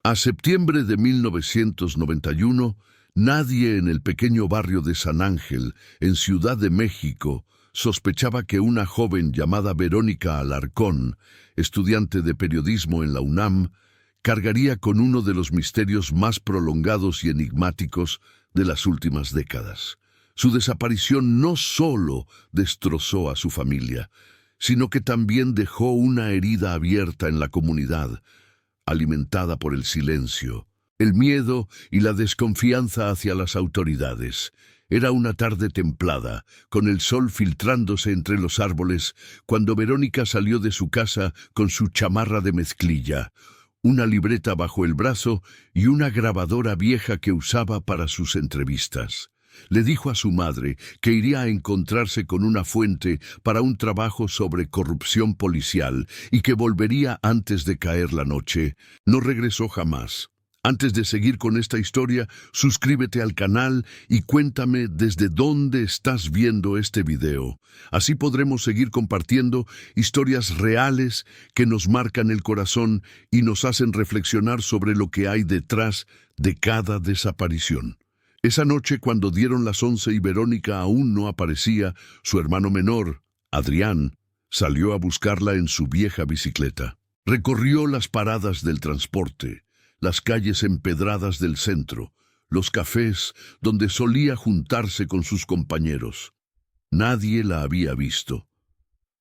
A septiembre de 1991, nadie en el pequeño barrio de San Ángel, en Ciudad de México, sospechaba que una joven llamada Verónica Alarcón, estudiante de periodismo en la UNAM, cargaría con uno de los misterios más prolongados y enigmáticos de las últimas décadas. Su desaparición no solo destrozó a su familia, sino que también dejó una herida abierta en la comunidad, alimentada por el silencio, el miedo y la desconfianza hacia las autoridades. Era una tarde templada, con el sol filtrándose entre los árboles, cuando Verónica salió de su casa con su chamarra de mezclilla, una libreta bajo el brazo y una grabadora vieja que usaba para sus entrevistas. Le dijo a su madre que iría a encontrarse con una fuente para un trabajo sobre corrupción policial y que volvería antes de caer la noche. No regresó jamás. Antes de seguir con esta historia, suscríbete al canal y cuéntame desde dónde estás viendo este video. Así podremos seguir compartiendo historias reales que nos marcan el corazón y nos hacen reflexionar sobre lo que hay detrás de cada desaparición. Esa noche, cuando dieron las 11 y Verónica aún no aparecía, su hermano menor, Adrián, salió a buscarla en su vieja bicicleta. Recorrió las paradas del transporte, las calles empedradas del centro, los cafés donde solía juntarse con sus compañeros. Nadie la había visto.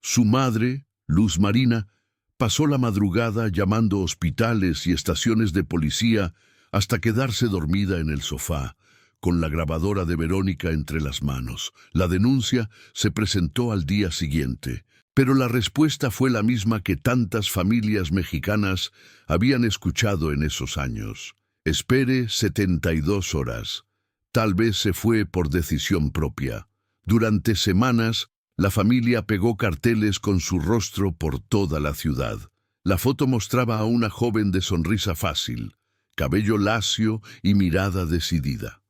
Su madre, Luz Marina, pasó la madrugada llamando hospitales y estaciones de policía hasta quedarse dormida en el sofá, con la grabadora de Verónica entre las manos. La denuncia se presentó al día siguiente, pero la respuesta fue la misma que tantas familias mexicanas habían escuchado en esos años. Espere 72 horas. Tal vez se fue por decisión propia. Durante semanas, la familia pegó carteles con su rostro por toda la ciudad. La foto mostraba a una joven de sonrisa fácil, cabello lacio y mirada decidida.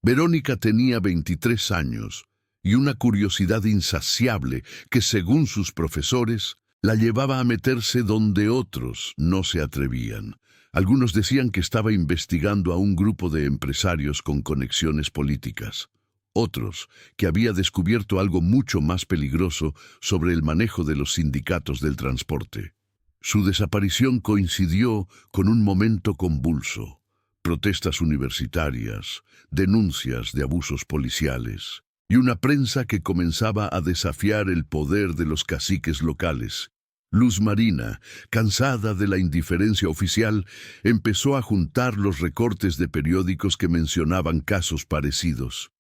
Verónica tenía 23 años y una curiosidad insaciable que, según sus profesores, la llevaba a meterse donde otros no se atrevían. Algunos decían que estaba investigando a un grupo de empresarios con conexiones políticas. Otros, que había descubierto algo mucho más peligroso sobre el manejo de los sindicatos del transporte. Su desaparición coincidió con un momento convulso. Protestas universitarias, denuncias de abusos policiales y una prensa que comenzaba a desafiar el poder de los caciques locales. Luz Marina, cansada de la indiferencia oficial, empezó a juntar los recortes de periódicos que mencionaban casos parecidos.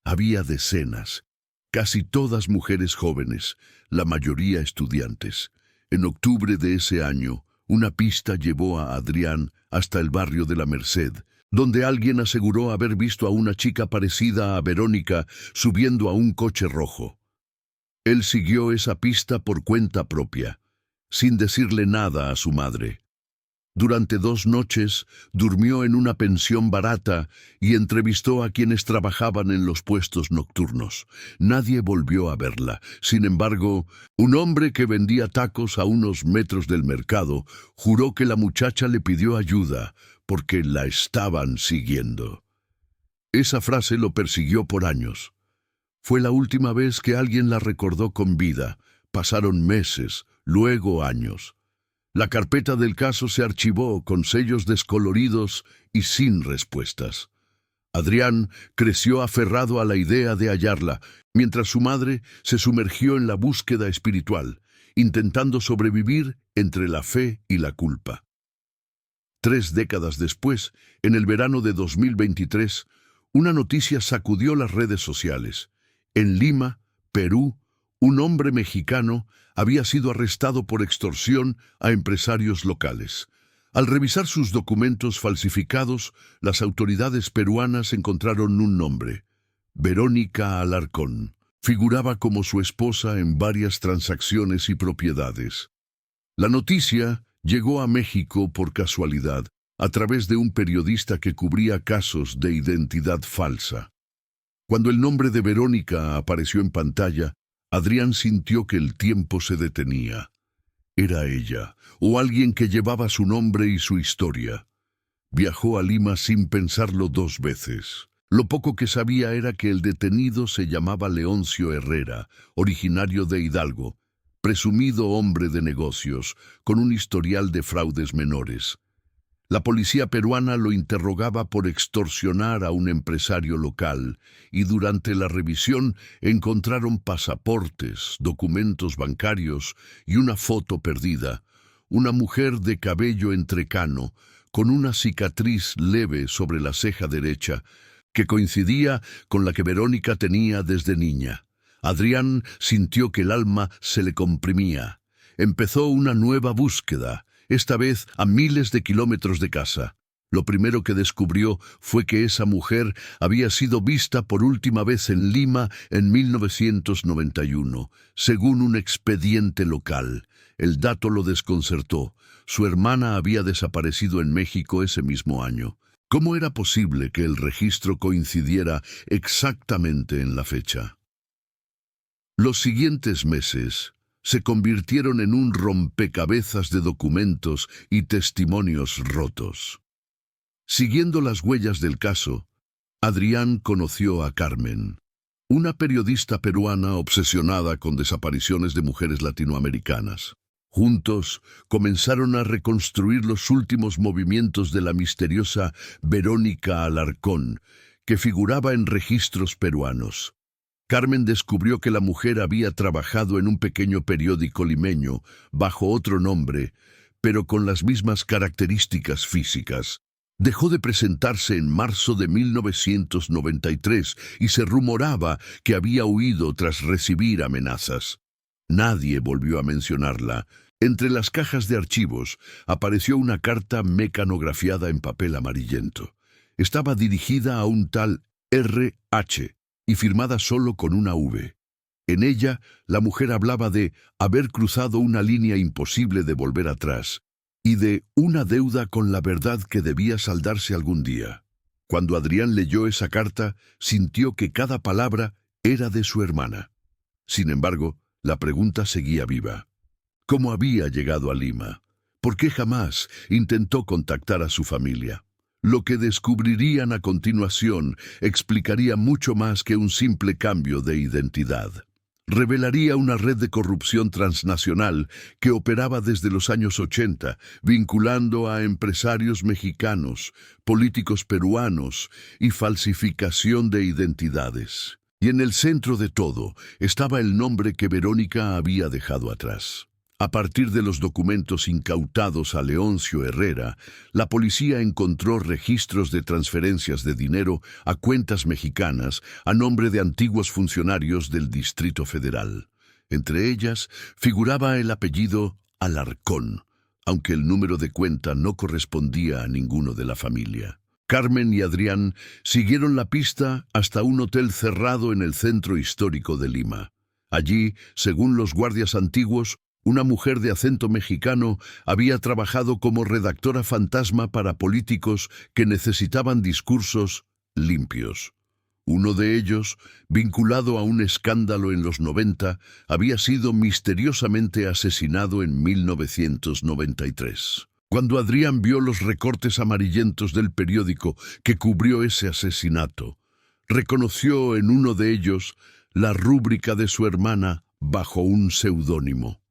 Había decenas, casi todas mujeres jóvenes, la mayoría estudiantes. En octubre de ese año, una pista llevó a Adrián hasta el barrio de la Merced, donde alguien aseguró haber visto a una chica parecida a Verónica subiendo a un coche rojo. Él siguió esa pista por cuenta propia, sin decirle nada a su madre. Durante 2 noches durmió en una pensión barata y entrevistó a quienes trabajaban en los puestos nocturnos. Nadie volvió a verla. Sin embargo, un hombre que vendía tacos a unos metros del mercado juró que la muchacha le pidió ayuda porque la estaban siguiendo. Esa frase lo persiguió por años. Fue la última vez que alguien la recordó con vida. Pasaron meses, luego años. La carpeta del caso se archivó con sellos descoloridos y sin respuestas. Adrián creció aferrado a la idea de hallarla, mientras su madre se sumergió en la búsqueda espiritual, intentando sobrevivir entre la fe y la culpa. 3 décadas después, en el verano de 2023, una noticia sacudió las redes sociales. En Lima, Perú, un hombre mexicano había sido arrestado por extorsión a empresarios locales. Al revisar sus documentos falsificados, las autoridades peruanas encontraron un nombre: Verónica Alarcón. Figuraba como su esposa en varias transacciones y propiedades. La noticia llegó a México por casualidad, a través de un periodista que cubría casos de identidad falsa. Cuando el nombre de Verónica apareció en pantalla, Adrián sintió que el tiempo se detenía. Era ella, o alguien que llevaba su nombre y su historia. Viajó a Lima sin pensarlo 2 veces. Lo poco que sabía era que el detenido se llamaba Leoncio Herrera, originario de Hidalgo, presumido hombre de negocios, con un historial de fraudes menores. La policía peruana lo interrogaba por extorsionar a un empresario local y durante la revisión encontraron pasaportes, documentos bancarios y una foto perdida. Una mujer de cabello entrecano, con una cicatriz leve sobre la ceja derecha, que coincidía con la que Verónica tenía desde niña. Adrián sintió que el alma se le comprimía. Empezó una nueva búsqueda, esta vez a miles de kilómetros de casa. Lo primero que descubrió fue que esa mujer había sido vista por última vez en Lima en 1991, según un expediente local. El dato lo desconcertó. Su hermana había desaparecido en México ese mismo año. ¿Cómo era posible que el registro coincidiera exactamente en la fecha? Los siguientes meses se convirtieron en un rompecabezas de documentos y testimonios rotos. Siguiendo las huellas del caso, Adrián conoció a Carmen, una periodista peruana obsesionada con desapariciones de mujeres latinoamericanas. Juntos comenzaron a reconstruir los últimos movimientos de la misteriosa Verónica Alarcón, que figuraba en registros peruanos. Carmen descubrió que la mujer había trabajado en un pequeño periódico limeño, bajo otro nombre, pero con las mismas características físicas. Dejó de presentarse en marzo de 1993 y se rumoraba que había huido tras recibir amenazas. Nadie volvió a mencionarla. Entre las cajas de archivos apareció una carta mecanografiada en papel amarillento. Estaba dirigida a un tal R.H. y firmada solo con una V. En ella, la mujer hablaba de haber cruzado una línea imposible de volver atrás y de una deuda con la verdad que debía saldarse algún día. Cuando Adrián leyó esa carta, sintió que cada palabra era de su hermana. Sin embargo, la pregunta seguía viva. ¿Cómo había llegado a Lima? ¿Por qué jamás intentó contactar a su familia? Lo que descubrirían a continuación explicaría mucho más que un simple cambio de identidad. Revelaría una red de corrupción transnacional que operaba desde los años 80, vinculando a empresarios mexicanos, políticos peruanos y falsificación de identidades. Y en el centro de todo estaba el nombre que Verónica había dejado atrás. A partir de los documentos incautados a Leoncio Herrera, la policía encontró registros de transferencias de dinero a cuentas mexicanas a nombre de antiguos funcionarios del Distrito Federal. Entre ellas figuraba el apellido Alarcón, aunque el número de cuenta no correspondía a ninguno de la familia. Carmen y Adrián siguieron la pista hasta un hotel cerrado en el centro histórico de Lima. Allí, según los guardias antiguos, una mujer de acento mexicano había trabajado como redactora fantasma para políticos que necesitaban discursos limpios. Uno de ellos, vinculado a un escándalo en los 90, había sido misteriosamente asesinado en 1993. Cuando Adrián vio los recortes amarillentos del periódico que cubrió ese asesinato, reconoció en uno de ellos la rúbrica de su hermana bajo un seudónimo.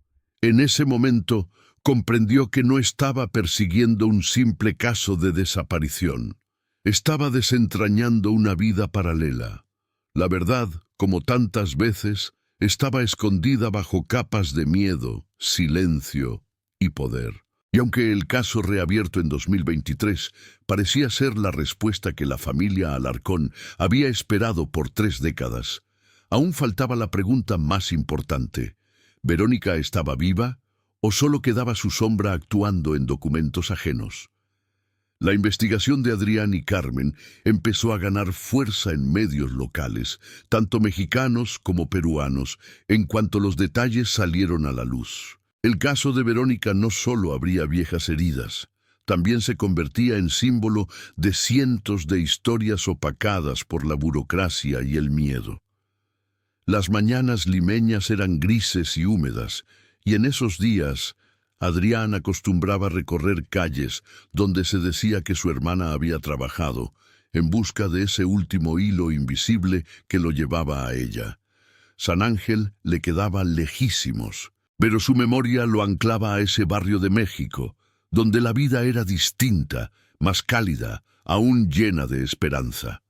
En ese momento comprendió que no estaba persiguiendo un simple caso de desaparición. Estaba desentrañando una vida paralela. La verdad, como tantas veces, estaba escondida bajo capas de miedo, silencio y poder. Y aunque el caso reabierto en 2023 parecía ser la respuesta que la familia Alarcón había esperado por 3 décadas, aún faltaba la pregunta más importante. ¿Verónica estaba viva o solo quedaba su sombra actuando en documentos ajenos? La investigación de Adrián y Carmen empezó a ganar fuerza en medios locales, tanto mexicanos como peruanos, en cuanto los detalles salieron a la luz. El caso de Verónica no solo abría viejas heridas, también se convertía en símbolo de cientos de historias opacadas por la burocracia y el miedo. Las mañanas limeñas eran grises y húmedas, y en esos días Adrián acostumbraba recorrer calles donde se decía que su hermana había trabajado, en busca de ese último hilo invisible que lo llevaba a ella. San Ángel le quedaba lejísimos, pero su memoria lo anclaba a ese barrio de México, donde la vida era distinta, más cálida, aún llena de esperanza.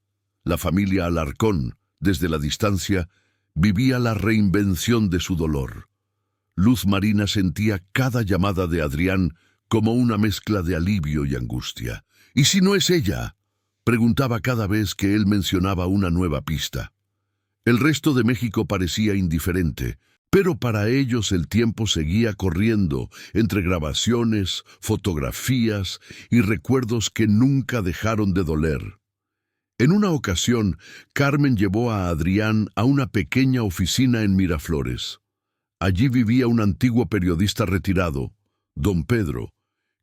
La familia Alarcón, desde la distancia, vivía la reinvención de su dolor. Luz Marina sentía cada llamada de Adrián como una mezcla de alivio y angustia. ¿Y si no es ella?, preguntaba cada vez que él mencionaba una nueva pista. El resto de México parecía indiferente, pero para ellos el tiempo seguía corriendo entre grabaciones, fotografías y recuerdos que nunca dejaron de doler. En una ocasión, Carmen llevó a Adrián a una pequeña oficina en Miraflores. Allí vivía un antiguo periodista retirado, don Pedro,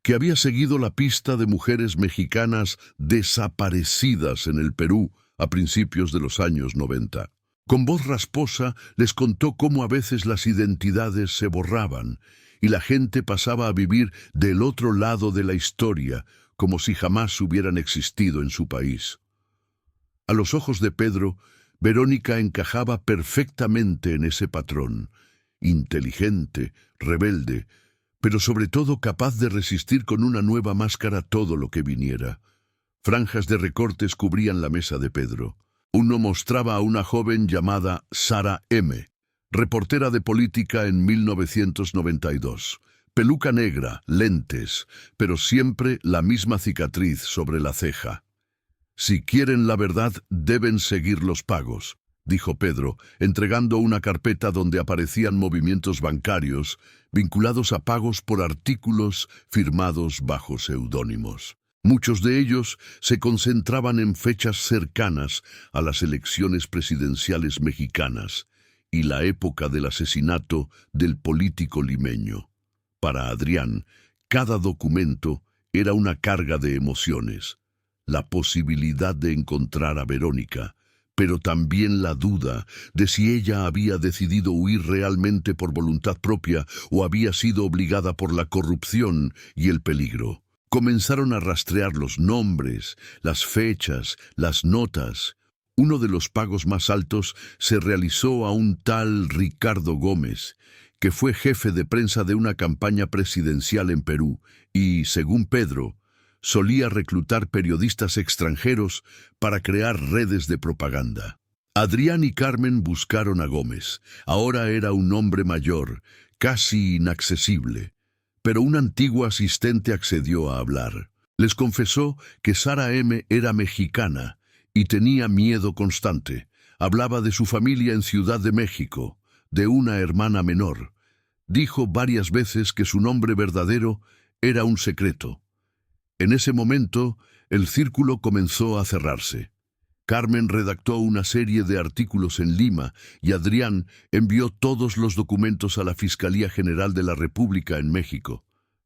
que había seguido la pista de mujeres mexicanas desaparecidas en el Perú a principios de los años 90. Con voz rasposa les contó cómo a veces las identidades se borraban y la gente pasaba a vivir del otro lado de la historia, como si jamás hubieran existido en su país. A los ojos de Pedro, Verónica encajaba perfectamente en ese patrón, inteligente, rebelde, pero sobre todo capaz de resistir con una nueva máscara todo lo que viniera. Franjas de recortes cubrían la mesa de Pedro. Uno mostraba a una joven llamada Sara M., reportera de política en 1992. Peluca negra, lentes, pero siempre la misma cicatriz sobre la ceja. «Si quieren la verdad, deben seguir los pagos», dijo Pedro, entregando una carpeta donde aparecían movimientos bancarios vinculados a pagos por artículos firmados bajo seudónimos. Muchos de ellos se concentraban en fechas cercanas a las elecciones presidenciales mexicanas y la época del asesinato del político limeño. Para Adrián, cada documento era una carga de emociones. La posibilidad de encontrar a Verónica, pero también la duda de si ella había decidido huir realmente por voluntad propia o había sido obligada por la corrupción y el peligro. Comenzaron a rastrear los nombres, las fechas, las notas. Uno de los pagos más altos se realizó a un tal Ricardo Gómez, que fue jefe de prensa de una campaña presidencial en Perú y, según Pedro, solía reclutar periodistas extranjeros para crear redes de propaganda. Adrián y Carmen buscaron a Gómez. Ahora era un hombre mayor, casi inaccesible, pero un antiguo asistente accedió a hablar. Les confesó que Sara M. era mexicana y tenía miedo constante. Hablaba de su familia en Ciudad de México, de una hermana menor. Dijo varias veces que su nombre verdadero era un secreto. En ese momento, el círculo comenzó a cerrarse. Carmen redactó una serie de artículos en Lima y Adrián envió todos los documentos a la Fiscalía General de la República en México.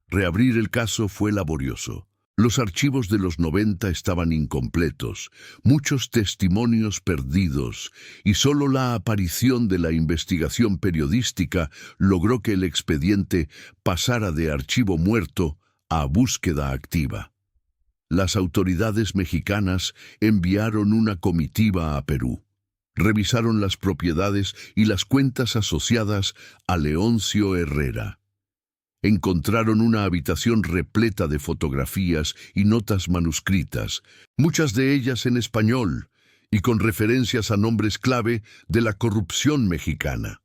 Reabrir el caso fue laborioso. Los archivos de los 90 estaban incompletos, muchos testimonios perdidos, y solo la aparición de la investigación periodística logró que el expediente pasara de archivo muerto a búsqueda activa. Las autoridades mexicanas enviaron una comitiva a Perú. Revisaron las propiedades y las cuentas asociadas a Leoncio Herrera. Encontraron una habitación repleta de fotografías y notas manuscritas, muchas de ellas en español y con referencias a nombres clave de la corrupción mexicana.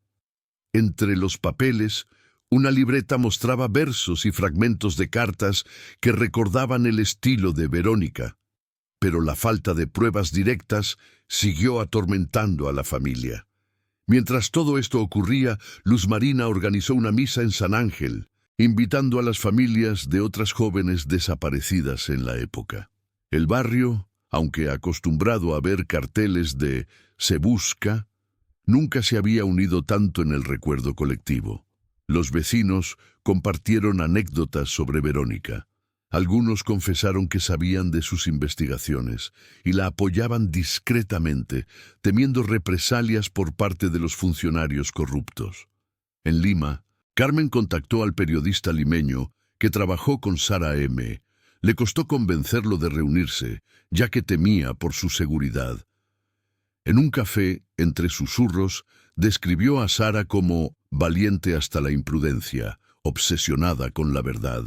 Entre los papeles, una libreta mostraba versos y fragmentos de cartas que recordaban el estilo de Verónica, pero la falta de pruebas directas siguió atormentando a la familia. Mientras todo esto ocurría, Luz Marina organizó una misa en San Ángel, invitando a las familias de otras jóvenes desaparecidas en la época. El barrio, aunque acostumbrado a ver carteles de «Se busca», nunca se había unido tanto en el recuerdo colectivo. Los vecinos compartieron anécdotas sobre Verónica. Algunos confesaron que sabían de sus investigaciones y la apoyaban discretamente, temiendo represalias por parte de los funcionarios corruptos. En Lima, Carmen contactó al periodista limeño que trabajó con Sara M. Le costó convencerlo de reunirse, ya que temía por su seguridad. En un café, entre susurros, describió a Sara como valiente hasta la imprudencia, obsesionada con la verdad.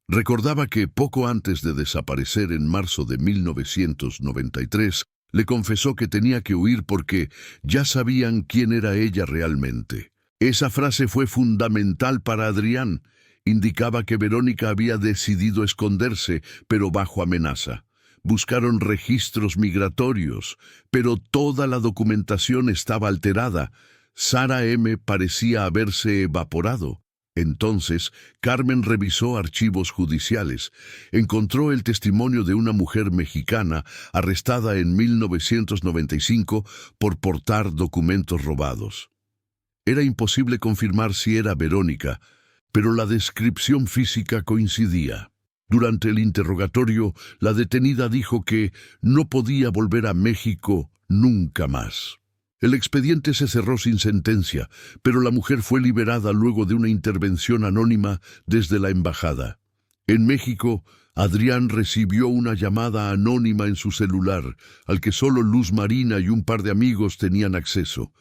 Recordaba que poco antes de desaparecer en marzo de 1993, le confesó que tenía que huir porque ya sabían quién era ella realmente. Esa frase fue fundamental para Adrián. Indicaba que Verónica había decidido esconderse, pero bajo amenaza. Buscaron registros migratorios, pero toda la documentación estaba alterada. Sara M. parecía haberse evaporado. Entonces, Carmen revisó archivos judiciales. Encontró el testimonio de una mujer mexicana arrestada en 1995 por portar documentos robados. Era imposible confirmar si era Verónica, pero la descripción física coincidía. Durante el interrogatorio, la detenida dijo que no podía volver a México nunca más. El expediente se cerró sin sentencia, pero la mujer fue liberada luego de una intervención anónima desde la embajada. En México, Adrián recibió una llamada anónima en su celular, al que solo Luz Marina y un par de amigos tenían acceso.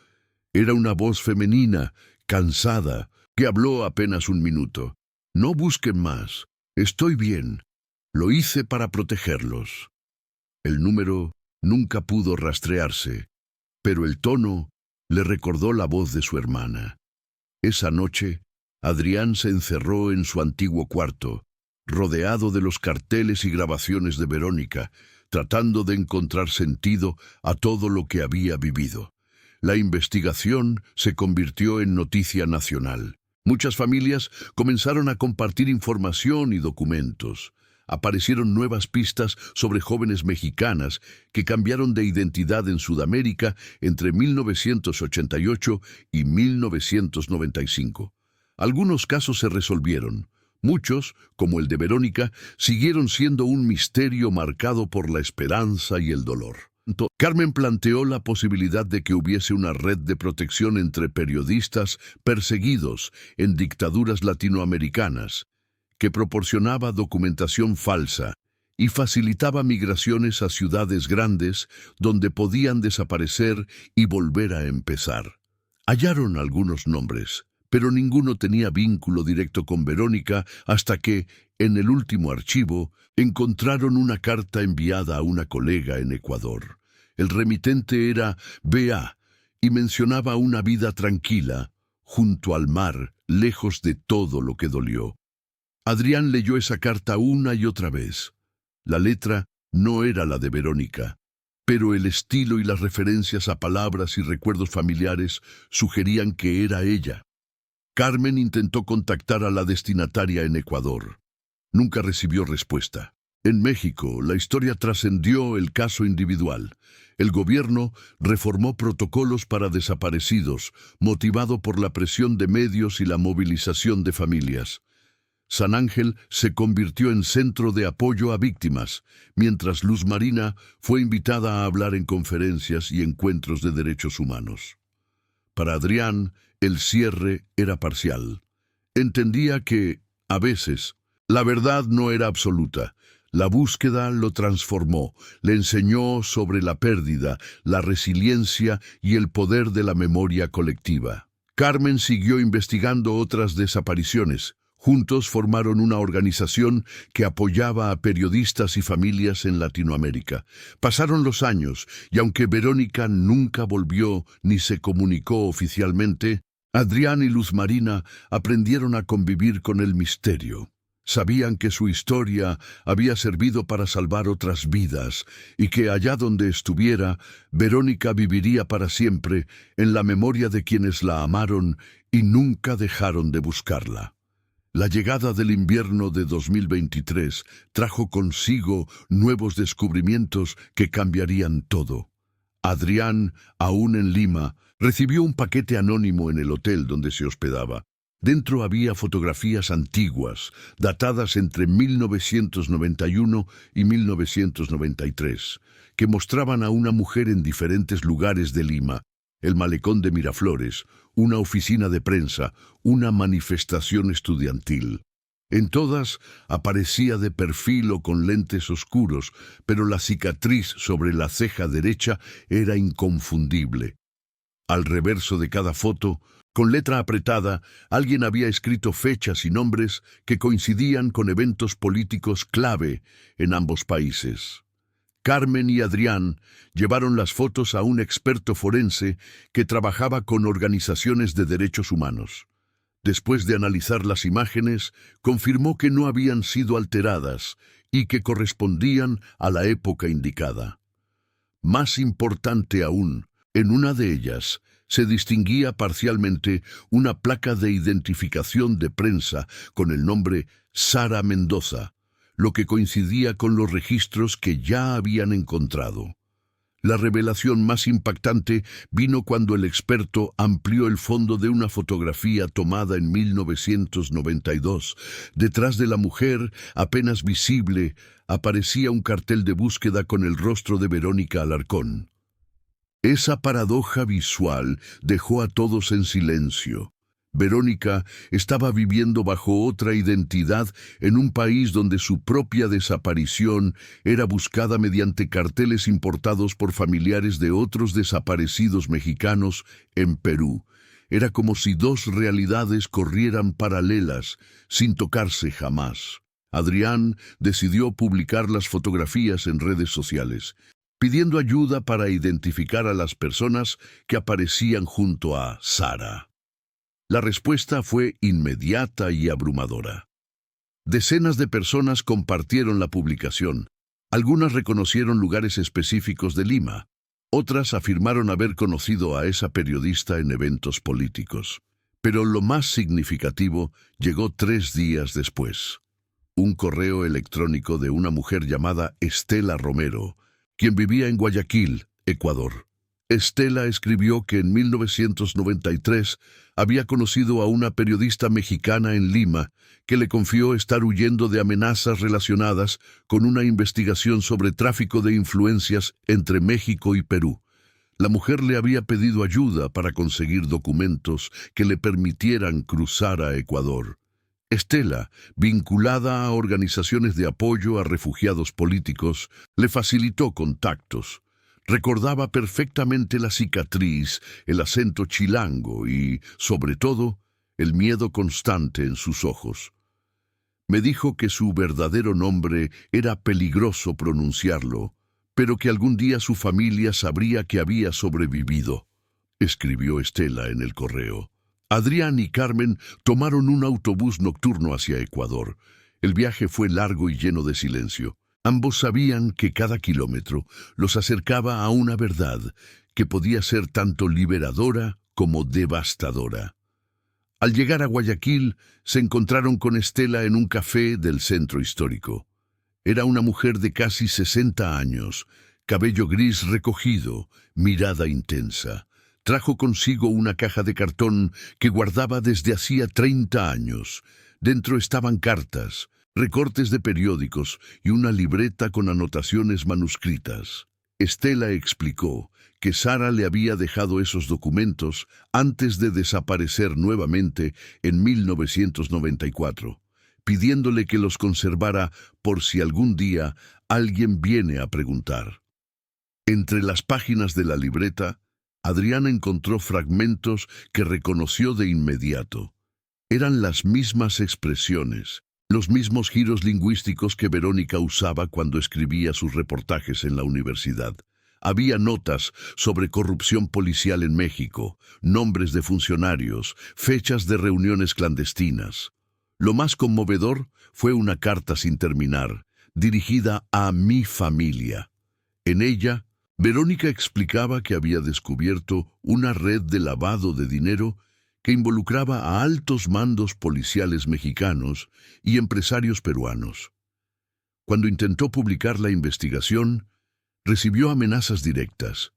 Era una voz femenina, cansada, que habló apenas un minuto. «No busquen más. Estoy bien. Lo hice para protegerlos». El número nunca pudo rastrearse, pero el tono le recordó la voz de su hermana. Esa noche, Adrián se encerró en su antiguo cuarto, rodeado de los carteles y grabaciones de Verónica, tratando de encontrar sentido a todo lo que había vivido. La investigación se convirtió en noticia nacional. Muchas familias comenzaron a compartir información y documentos. Aparecieron nuevas pistas sobre jóvenes mexicanas que cambiaron de identidad en Sudamérica entre 1988 y 1995. Algunos casos se resolvieron. Muchos, como el de Verónica, siguieron siendo un misterio marcado por la esperanza y el dolor. Carmen planteó la posibilidad de que hubiese una red de protección entre periodistas perseguidos en dictaduras latinoamericanas, que proporcionaba documentación falsa y facilitaba migraciones a ciudades grandes donde podían desaparecer y volver a empezar. Hallaron algunos nombres, pero ninguno tenía vínculo directo con Verónica hasta que, en el último archivo, encontraron una carta enviada a una colega en Ecuador. El remitente era B.A. y mencionaba una vida tranquila, junto al mar, lejos de todo lo que dolió. Adrián leyó esa carta una y otra vez. La letra no era la de Verónica, pero el estilo y las referencias a palabras y recuerdos familiares sugerían que era ella. Carmen intentó contactar a la destinataria en Ecuador. Nunca recibió respuesta. En México, la historia trascendió el caso individual. El gobierno reformó protocolos para desaparecidos, motivado por la presión de medios y la movilización de familias. San Ángel se convirtió en centro de apoyo a víctimas, mientras Luz Marina fue invitada a hablar en conferencias y encuentros de derechos humanos. Para Adrián, el cierre era parcial. Entendía que, a veces, la verdad no era absoluta. La búsqueda lo transformó, le enseñó sobre la pérdida, la resiliencia y el poder de la memoria colectiva. Carmen siguió investigando otras desapariciones. Juntos formaron una organización que apoyaba a periodistas y familias en Latinoamérica. Pasaron los años, y aunque Verónica nunca volvió ni se comunicó oficialmente, Adrián y Luz Marina aprendieron a convivir con el misterio. Sabían que su historia había servido para salvar otras vidas y que allá donde estuviera, Verónica viviría para siempre en la memoria de quienes la amaron y nunca dejaron de buscarla. La llegada del invierno de 2023 trajo consigo nuevos descubrimientos que cambiarían todo. Adrián, aún en Lima, recibió un paquete anónimo en el hotel donde se hospedaba. Dentro había fotografías antiguas, datadas entre 1991 y 1993, que mostraban a una mujer en diferentes lugares de Lima, el malecón de Miraflores, una oficina de prensa, una manifestación estudiantil. En todas aparecía de perfil o con lentes oscuros, pero la cicatriz sobre la ceja derecha era inconfundible. Al reverso de cada foto, con letra apretada, alguien había escrito fechas y nombres que coincidían con eventos políticos clave en ambos países. Carmen y Adrián llevaron las fotos a un experto forense que trabajaba con organizaciones de derechos humanos. Después de analizar las imágenes, confirmó que no habían sido alteradas y que correspondían a la época indicada. Más importante aún, en una de ellas se distinguía parcialmente una placa de identificación de prensa con el nombre Sara Mendoza, lo que coincidía con los registros que ya habían encontrado. La revelación más impactante vino cuando el experto amplió el fondo de una fotografía tomada en 1992. Detrás de la mujer, apenas visible, aparecía un cartel de búsqueda con el rostro de Verónica Alarcón. Esa paradoja visual dejó a todos en silencio. Verónica estaba viviendo bajo otra identidad en un país donde su propia desaparición era buscada mediante carteles importados por familiares de otros desaparecidos mexicanos en Perú. Era como si dos realidades corrieran paralelas, sin tocarse jamás. Adrián decidió publicar las fotografías en redes sociales, pidiendo ayuda para identificar a las personas que aparecían junto a Sara. La respuesta fue inmediata y abrumadora. Decenas de personas compartieron la publicación. Algunas reconocieron lugares específicos de Lima. Otras afirmaron haber conocido a esa periodista en eventos políticos. Pero lo más significativo llegó 3 días después. Un correo electrónico de una mujer llamada Estela Romero, quien vivía en Guayaquil, Ecuador. Estela escribió que en 1993 había conocido a una periodista mexicana en Lima que le confió estar huyendo de amenazas relacionadas con una investigación sobre tráfico de influencias entre México y Perú. La mujer le había pedido ayuda para conseguir documentos que le permitieran cruzar a Ecuador. Estela, vinculada a organizaciones de apoyo a refugiados políticos, le facilitó contactos. Recordaba perfectamente la cicatriz, el acento chilango y, sobre todo, el miedo constante en sus ojos. Me dijo que su verdadero nombre era peligroso pronunciarlo, pero que algún día su familia sabría que había sobrevivido, escribió Estela en el correo. Adrián y Carmen tomaron un autobús nocturno hacia Ecuador. El viaje fue largo y lleno de silencio. Ambos sabían que cada kilómetro los acercaba a una verdad que podía ser tanto liberadora como devastadora. Al llegar a Guayaquil, se encontraron con Estela en un café del centro histórico. Era una mujer de casi 60 años, cabello gris recogido, mirada intensa. Trajo consigo una caja de cartón que guardaba desde hacía 30 años. Dentro estaban cartas, recortes de periódicos y una libreta con anotaciones manuscritas. Estela explicó que Sara le había dejado esos documentos antes de desaparecer nuevamente en 1994, pidiéndole que los conservara por si algún día alguien viene a preguntar. Entre las páginas de la libreta, Adrián encontró fragmentos que reconoció de inmediato. Eran las mismas expresiones, los mismos giros lingüísticos que Verónica usaba cuando escribía sus reportajes en la universidad. Había notas sobre corrupción policial en México, nombres de funcionarios, fechas de reuniones clandestinas. Lo más conmovedor fue una carta sin terminar, dirigida a mi familia. En ella, Verónica explicaba que había descubierto una red de lavado de dinero que involucraba a altos mandos policiales mexicanos y empresarios peruanos. Cuando intentó publicar la investigación, recibió amenazas directas.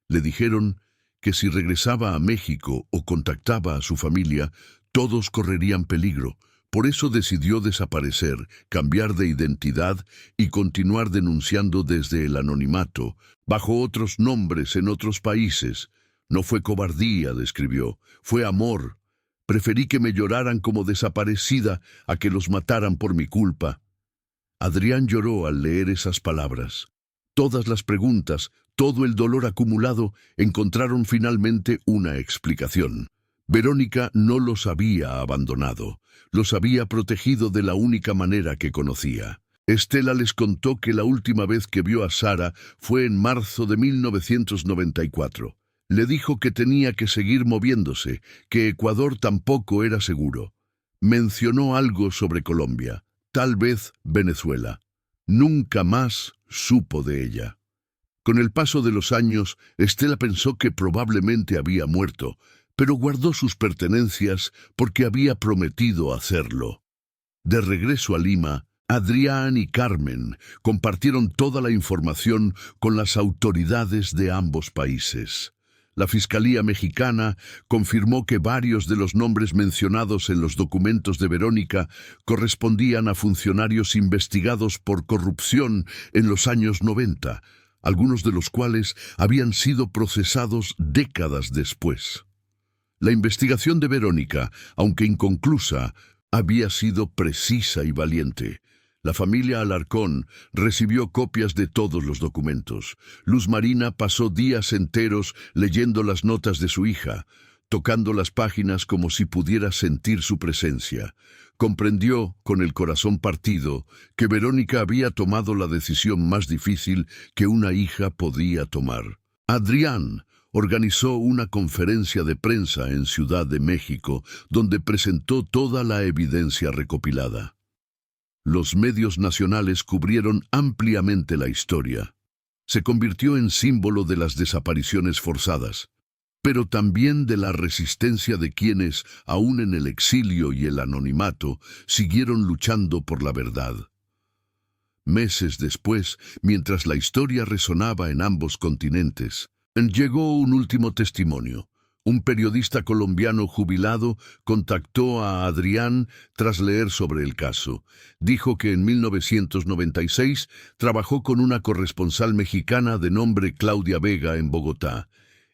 Le dijeron que si regresaba a México o contactaba a su familia, todos correrían peligro. Por eso decidió desaparecer, cambiar de identidad y continuar denunciando desde el anonimato, bajo otros nombres en otros países, No fue cobardía, describió, fue amor. Preferí que me lloraran como desaparecida a que los mataran por mi culpa. Adrián lloró al leer esas palabras. Todas las preguntas, todo el dolor acumulado, encontraron finalmente una explicación. Verónica no los había abandonado, los había protegido de la única manera que conocía. Estela les contó que la última vez que vio a Sara fue en marzo de 1994. Le dijo que tenía que seguir moviéndose, que Ecuador tampoco era seguro. Mencionó algo sobre Colombia, tal vez Venezuela. Nunca más supo de ella. Con el paso de los años, Estela pensó que probablemente había muerto, pero guardó sus pertenencias porque había prometido hacerlo. De regreso a Lima, Adrián y Carmen compartieron toda la información con las autoridades de ambos países. La Fiscalía Mexicana confirmó que varios de los nombres mencionados en los documentos de Verónica correspondían a funcionarios investigados por corrupción en los años 90, algunos de los cuales habían sido procesados décadas después. La investigación de Verónica, aunque inconclusa, había sido precisa y valiente. La familia Alarcón recibió copias de todos los documentos. Luz Marina pasó días enteros leyendo las notas de su hija, tocando las páginas como si pudiera sentir su presencia. Comprendió, con el corazón partido, que Verónica había tomado la decisión más difícil que una hija podía tomar. Adrián organizó una conferencia de prensa en Ciudad de México, donde presentó toda la evidencia recopilada. Los medios nacionales cubrieron ampliamente la historia. Se convirtió en símbolo de las desapariciones forzadas, pero también de la resistencia de quienes, aún en el exilio y el anonimato, siguieron luchando por la verdad. Meses después, mientras la historia resonaba en ambos continentes, llegó un último testimonio. Un periodista colombiano jubilado contactó a Adrián tras leer sobre el caso. Dijo que en 1996 trabajó con una corresponsal mexicana de nombre Claudia Vega en Bogotá.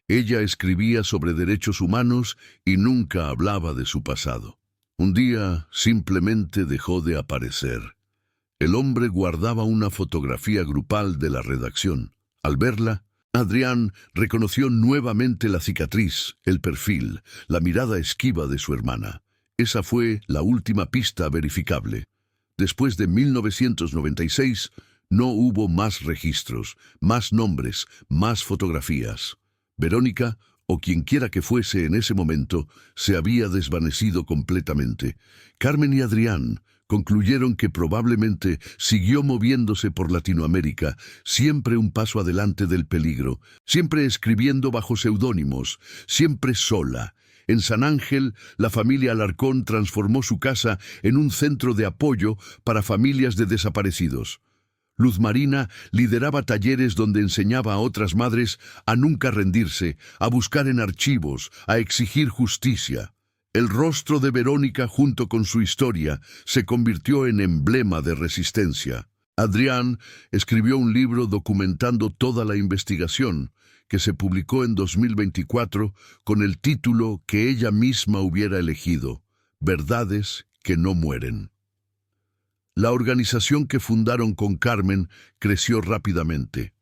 Ella escribía sobre derechos humanos y nunca hablaba de su pasado. Un día simplemente dejó de aparecer. El hombre guardaba una fotografía grupal de la redacción. Al verla, Adrián reconoció nuevamente la cicatriz, el perfil, la mirada esquiva de su hermana. Esa fue la última pista verificable. Después de 1996, no hubo más registros, más nombres, más fotografías. Verónica, o quienquiera que fuese en ese momento, se había desvanecido completamente. Carmen y Adrián concluyeron que probablemente siguió moviéndose por Latinoamérica, siempre un paso adelante del peligro, siempre escribiendo bajo seudónimos, siempre sola. En San Ángel, la familia Alarcón transformó su casa en un centro de apoyo para familias de desaparecidos. Luz Marina lideraba talleres donde enseñaba a otras madres a nunca rendirse, a buscar en archivos, a exigir justicia. El rostro de Verónica, junto con su historia, se convirtió en emblema de resistencia. Adrián escribió un libro documentando toda la investigación, que se publicó en 2024 con el título que ella misma hubiera elegido, Verdades que no mueren. La organización que fundaron con Carmen creció rápidamente.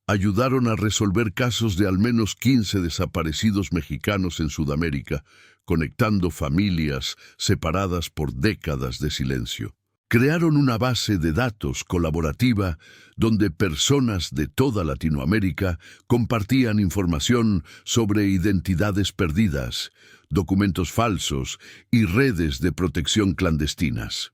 Ayudaron a resolver casos de al menos 15 desaparecidos mexicanos en Sudamérica, conectando familias separadas por décadas de silencio. Crearon una base de datos colaborativa donde personas de toda Latinoamérica compartían información sobre identidades perdidas, documentos falsos y redes de protección clandestinas.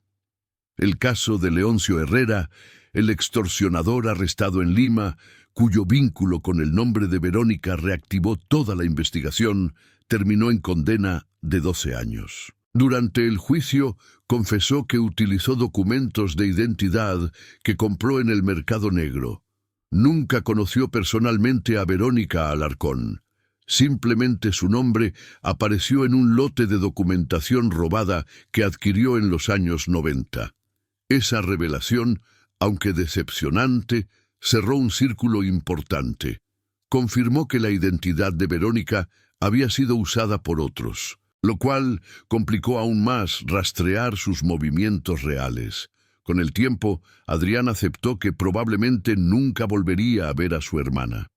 El caso de Leoncio Herrera, el extorsionador arrestado en Lima, cuyo vínculo con el nombre de Verónica reactivó toda la investigación, terminó en condena de 12 años. Durante el juicio, confesó que utilizó documentos de identidad que compró en el mercado negro. Nunca conoció personalmente a Verónica Alarcón. Simplemente su nombre apareció en un lote de documentación robada que adquirió en los años 90. Esa revelación, aunque decepcionante, cerró un círculo importante. confirmó que la identidad de Verónica había sido usada por otros, lo cual complicó aún más rastrear sus movimientos reales. Con el tiempo, Adrián aceptó que probablemente nunca volvería a ver a su hermana.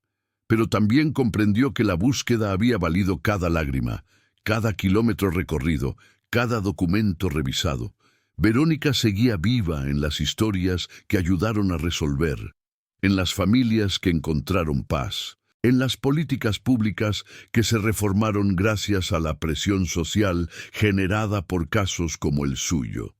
Pero también comprendió que la búsqueda había valido cada lágrima, cada kilómetro recorrido, cada documento revisado. Verónica seguía viva en las historias que ayudaron a resolver, en las familias que encontraron paz, en las políticas públicas que se reformaron gracias a la presión social generada por casos como el suyo.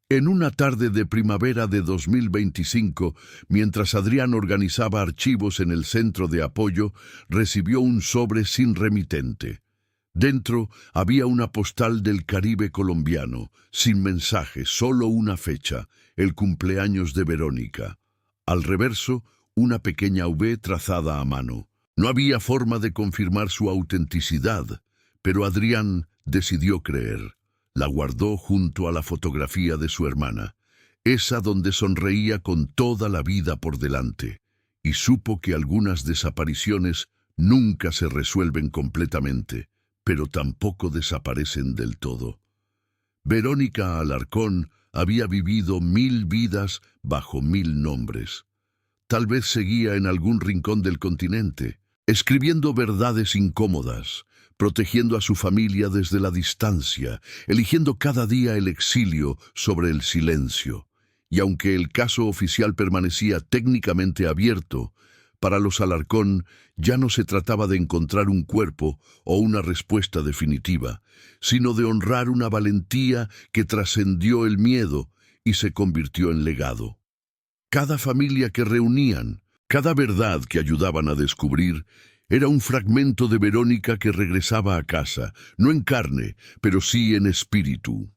En una tarde de primavera de 2025, mientras Adrián organizaba archivos en el centro de apoyo, recibió un sobre sin remitente. Dentro había una postal del Caribe colombiano, sin mensaje, solo una fecha, el cumpleaños de Verónica. Al reverso, una pequeña V trazada a mano. No había forma de confirmar su autenticidad, pero Adrián decidió creer. La guardó junto a la fotografía de su hermana, esa donde sonreía con toda la vida por delante, y supo que algunas desapariciones nunca se resuelven completamente, pero tampoco desaparecen del todo. Verónica Alarcón había vivido 1000 vidas bajo 1000 nombres. Tal vez seguía en algún rincón del continente, escribiendo verdades incómodas, protegiendo a su familia desde la distancia, eligiendo cada día el exilio sobre el silencio. Y aunque el caso oficial permanecía técnicamente abierto, para los Alarcón ya no se trataba de encontrar un cuerpo o una respuesta definitiva, sino de honrar una valentía que trascendió el miedo y se convirtió en legado. Cada familia que reunían, cada verdad que ayudaban a descubrir, era un fragmento de Verónica que regresaba a casa, no en carne, pero sí en espíritu.